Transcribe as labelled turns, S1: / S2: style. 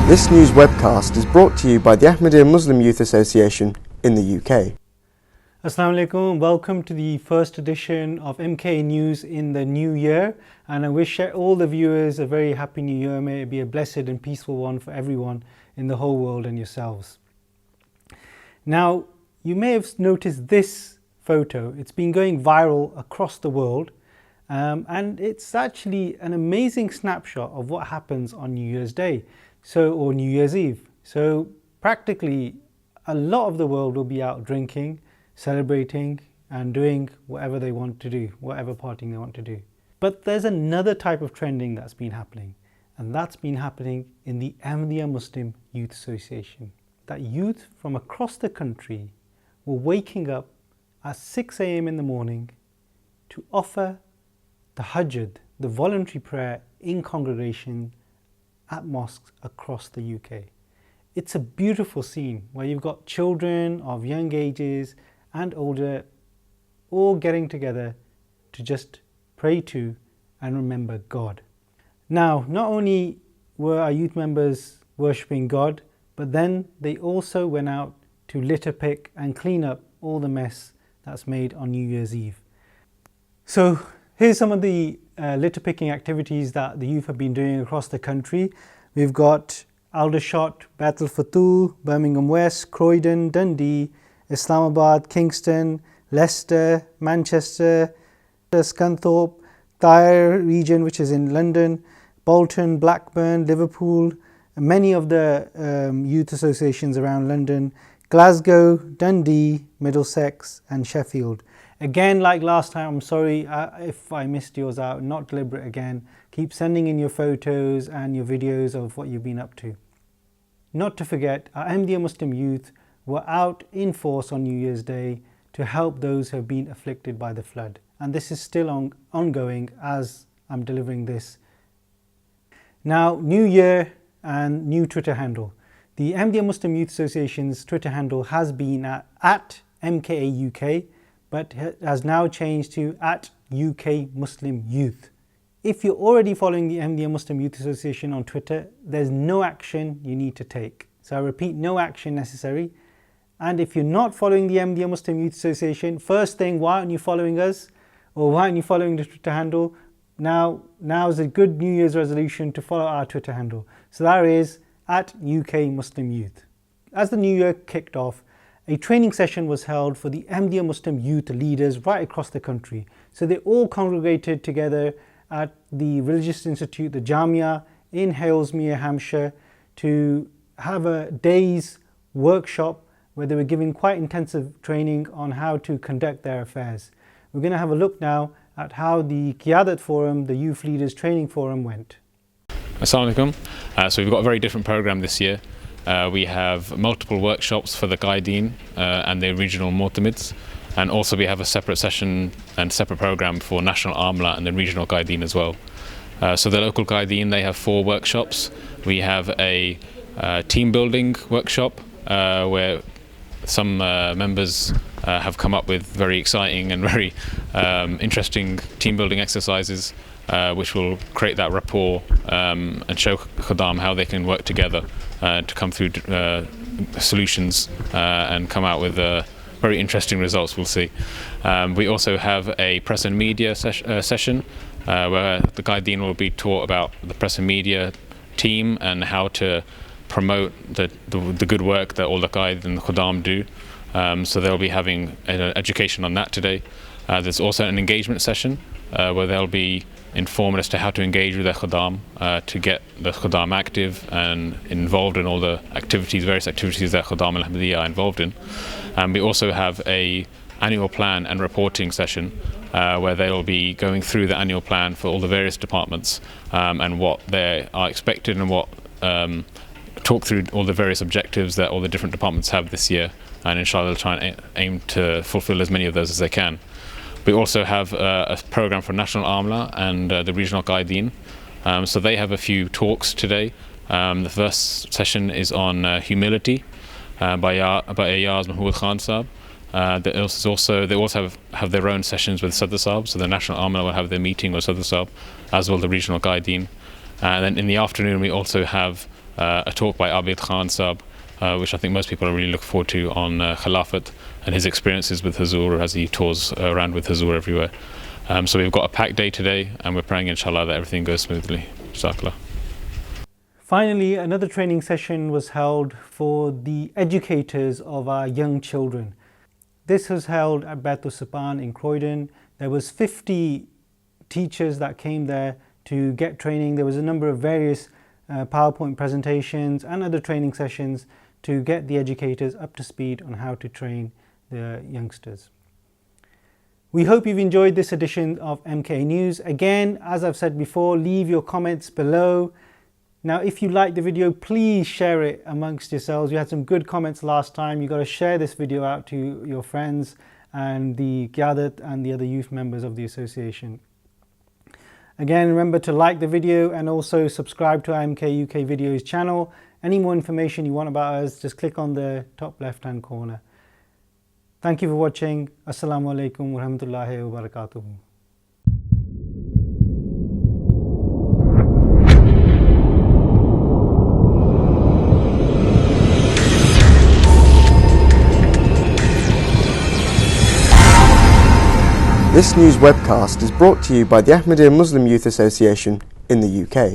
S1: This news webcast is brought to you by the Ahmadiyya Muslim Youth Association in the UK.
S2: Assalamu alaikum, welcome to the first edition of MKA News in the new year, and I wish all the viewers a very happy new year. May it be a blessed and peaceful one for everyone in the whole world and yourselves. Now, you may have noticed this photo. It's been going viral across the world, and it's actually an amazing snapshot of what happens on New Year's Day, or New Year's Eve. So practically a lot of the world will be out drinking, celebrating and doing whatever they want to do, whatever partying they want to do. But there's another type of trending that's been happening, and that's been happening in the Ahmadiyya Muslim Youth Association. That youth from across the country were waking up at 6 a.m. in the morning to offer the Hajjud, the voluntary prayer in congregation at mosques across the UK. It's a beautiful scene where you've got children of young ages and older all getting together to just pray to and remember God. Now, not only were our youth members worshipping God, but then they also went out to litter pick and clean up all the mess that's made on New Year's Eve. So here's some of the litter picking activities that the youth have been doing across the country. We've got Aldershot, Bethel Fatul, Birmingham West, Croydon, Dundee, Islamabad, Kingston, Leicester, Manchester, Scunthorpe, Tyre region, which is in London, Bolton, Blackburn, Liverpool, many of the youth associations around London, Glasgow, Dundee, Middlesex and Sheffield. Again, like last time, I'm sorry if I missed yours out, not deliberate again. Keep sending in your photos and your videos of what you've been up to. Not to forget, our Ahmadiyya Muslim youth were out in force on New Year's Day to help those who have been afflicted by the flood. And this is still ongoing as I'm delivering this. Now, new year and new Twitter handle. The Ahmadiyya Muslim Youth Association's Twitter handle has been at MKA UK, but has now changed to at UK Muslim Youth. If you're already following the Ahmadiyya Muslim Youth Association on Twitter, there's no action you need to take. So I repeat, no action necessary. And if you're not following the Ahmadiyya Muslim Youth Association, first thing, why aren't you following us? Or why aren't you following the Twitter handle? Now is a good New Year's resolution to follow our Twitter handle. So that is at UK Muslim Youth. As the new year kicked off, a training session was held for the Ahmadiyya Muslim youth leaders right across the country. So they all congregated together at the Religious Institute, the Jamia in Halesmere, Hampshire, to have a day's workshop where they were given quite intensive training on how to conduct their affairs. We're going to have a look now at how the Qaideen Forum, the Youth Leaders Training Forum, went.
S3: Assalamu alaikum. So we've got a very different program this year. We have multiple workshops for the Qaideen and the regional Mu'tamids, and also we have a separate session and separate program for National Amla and the regional Qaideen as well. So the local Qaideen, they have 4 workshops. We have a team building workshop where some members have come up with very exciting and very interesting team building exercises which will create that rapport and show Khaddam how they can work together to come through solutions and come out with very interesting results, we'll see. We also have a press and media session where the Qaideen will be taught about the press and media team and how to promote the good work that all the Qaid and the Khaddam do. So they'll be having an education on that today. There's also an engagement session where they'll be informed as to how to engage with their Khaddam to get the Khaddam active and involved in all the various activities that Khaddam al-Ahmadiyya are involved in. We also have a annual plan and reporting session where they'll be going through the annual plan for all the various departments and what they are expected and what talk through all the various objectives that all the different departments have this year, and inshallah they'll try and aim to fulfill as many of those as they can. We also have a program for National Amla and the regional Qaideen. So they have a few talks today. The first session is on humility by Ayaz Mahmood Khan Saab. They also have their own sessions with Sadr Saab, so the National Amla will have their meeting with Sadr Saab, as well the regional Qaideen. And then in the afternoon we also have a talk by Abid Khan Sahab, which I think most people are really looking forward to, on Khilafat and his experiences with Huzur as he tours around with Huzur everywhere. So we've got a packed day today, and we're praying inshallah that everything goes smoothly. Jazakallah.
S2: Finally, another training session was held for the educators of our young children. This was held at Baitul Sapan in Croydon. There was 50 teachers that came there to get training. There was a number of various PowerPoint presentations and other training sessions to get the educators up to speed on how to train the youngsters. We hope you've enjoyed this edition of MKA News. Again, as I've said before, leave your comments below. Now, if you like the video, please share it amongst yourselves. You had some good comments last time. You've got to share this video out to your friends and the Qiyadat and the other youth members of the association. Again, remember to like the video and also subscribe to our MK UK Videos channel. Any more information you want about us, just click on the top left-hand corner. Thank you for watching. Assalamu alaikum wa rahmatullahi wa barakatuh.
S1: This news webcast is brought to you by the Ahmadiyya Muslim Youth Association in the UK.